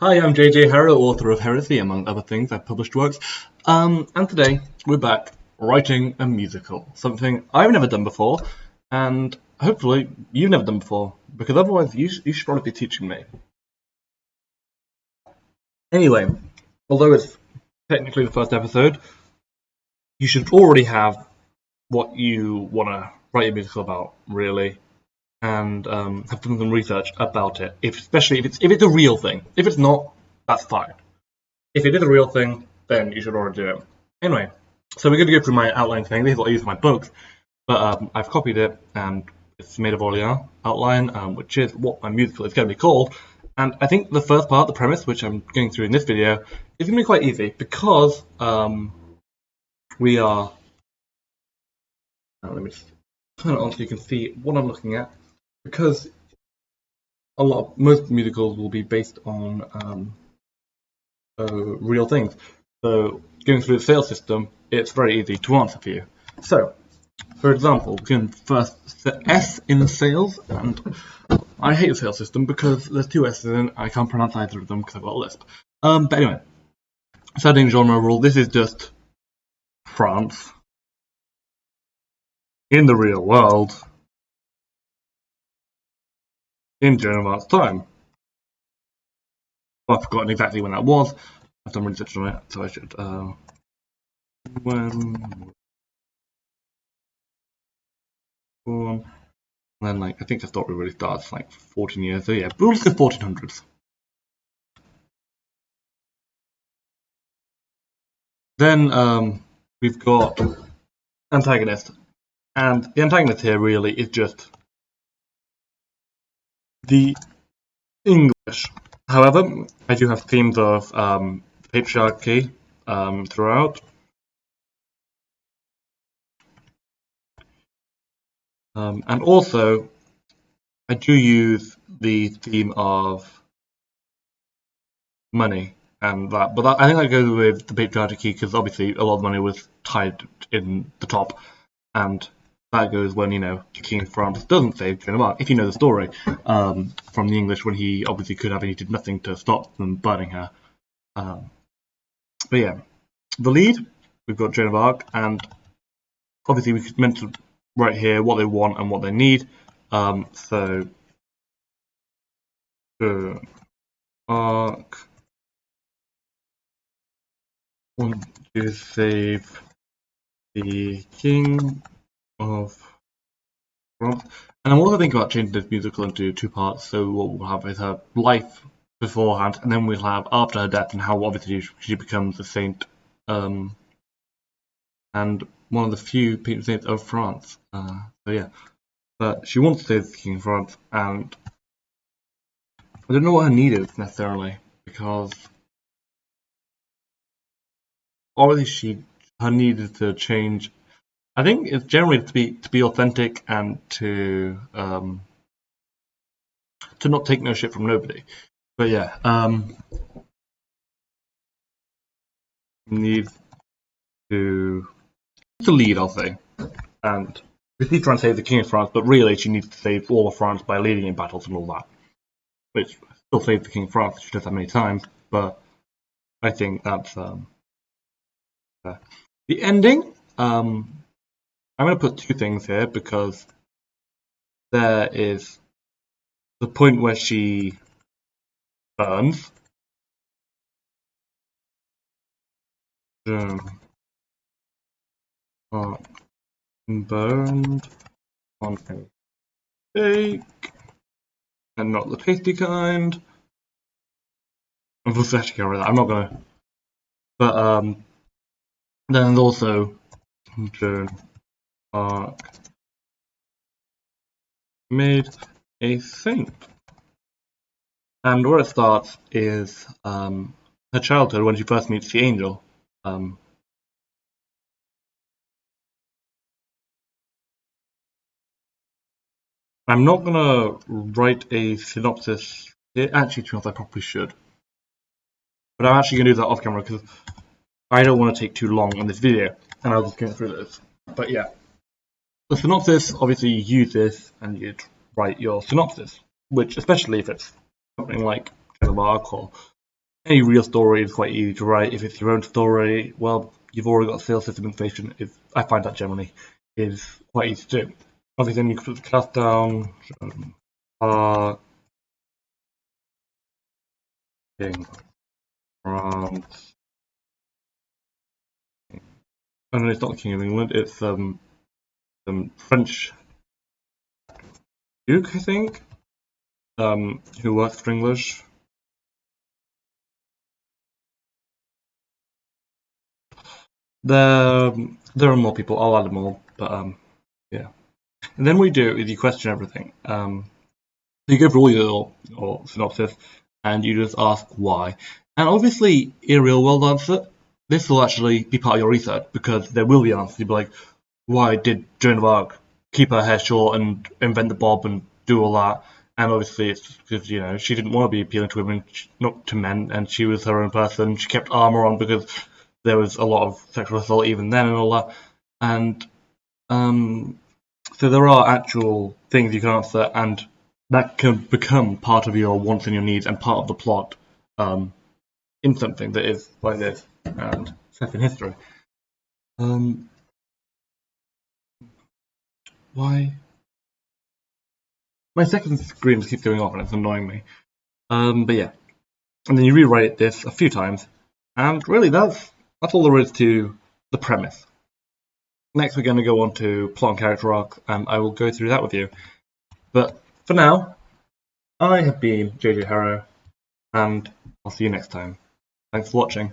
Hi, I'm JJ Harrow, author of Heresy, among other things. I've published works. And today we're back writing a musical, something I've never done before, and hopefully you've never done before, because otherwise you should probably be teaching me. Anyway, although it's technically the first episode, you should already have what you want to write a musical about, really, and have done some research about it, especially if it's a real thing. If it's not, that's fine. If it is a real thing, then you should already do it. Anyway, so we're going to go through my outline thing. This is what I use in my books, but I've copied it, and it's made of Orleans outline, which is what my musical is going to be called. And I think the first part, the premise, which I'm going through in this video, is going to be quite easy because we are. Let me just turn it on so you can see what I'm looking at. Because most musicals will be based on real things. So going through the sales system, it's very easy to answer for you. So, for example, we can first set S in sales, and I hate the sales system because there's two S's in it. I can't pronounce either of them because I've got a lisp. But anyway, setting genre rule. This is just France in the real world in Joan of Arc's time. Well, I've forgotten exactly when that was. I've done research on it, so I should. When born. And then, I think the story really starts 14 years. So yeah, but we'll say 1400s. Then we've got antagonist, and the antagonist here really is just the English. However, I do have themes of patriarchy throughout. And also, I do use the theme of money and that, but I think that goes with the patriarchy because obviously a lot of money was tied in the top, and that goes when the King of France doesn't save Joan of Arc. If you know the story from the English, when he obviously could have, and he did nothing to stop them burning her. But yeah, the lead, we've got Joan of Arc, and obviously we meant to write here what they want and what they need. So Joan Arc want to save the King of France. And I'm also thinking about changing this musical into two parts. So what we'll have is her life beforehand, and then we'll have after her death and how obviously she becomes a saint, and one of the few patron saints of France. So yeah, but she wants to save the King of France, and I don't know what her need is necessarily because obviously her need is to change. I think it's generally to be authentic and to not take no shit from nobody. But yeah, need to lead, I'll say, and she's trying to save the King of France, but really she needs to save all of France by leading in battles and all that. Which still saved the King of France. She does that many times, but I think that's the ending. I'm going to put two things here because there is the point where she burns. Burned on a steak, and not the tasty kind. I'm not gonna. But then there's also Joan Arc made a saint, and where it starts is her childhood when she first meets the angel. I'm not gonna write a synopsis. Actually, to be honest, I probably should, but I'm actually gonna do that off camera because I don't want to take too long on this video, and I'll just go through this. But yeah, the synopsis, obviously you use this and you'd write your synopsis, which especially if it's something like Joan of Arc or any real story is quite easy to write. If it's your own story, well, you've already got a sales system information. I find that generally is quite easy to do. Obviously, then you can put the cast down. King France. Oh, no, it's not the King of England. It's French Duke, I think, who works for English. There are more people. I'll add them all, but yeah. And then what you do is you question everything. You go through all your synopsis, and you just ask why. And obviously, in a real world answer, this will actually be part of your research because there will be answers. You'll be like, why did Joan of Arc keep her hair short and invent the bob and do all that? And obviously, it's because she didn't want to be appealing to women, not to men, and she was her own person. She kept armor on because there was a lot of sexual assault even then and all that. And so there are actual things you can answer, and that can become part of your wants and your needs and part of the plot in something that is like this and set in history. Why? My second screen just keeps going off and it's annoying me. But yeah, and then you rewrite this a few times, and really that's all there is to the premise. Next, we're going to go on to plot and character arc, and I will go through that with you. But for now, I have been JJ Harrow, and I'll see you next time. Thanks for watching.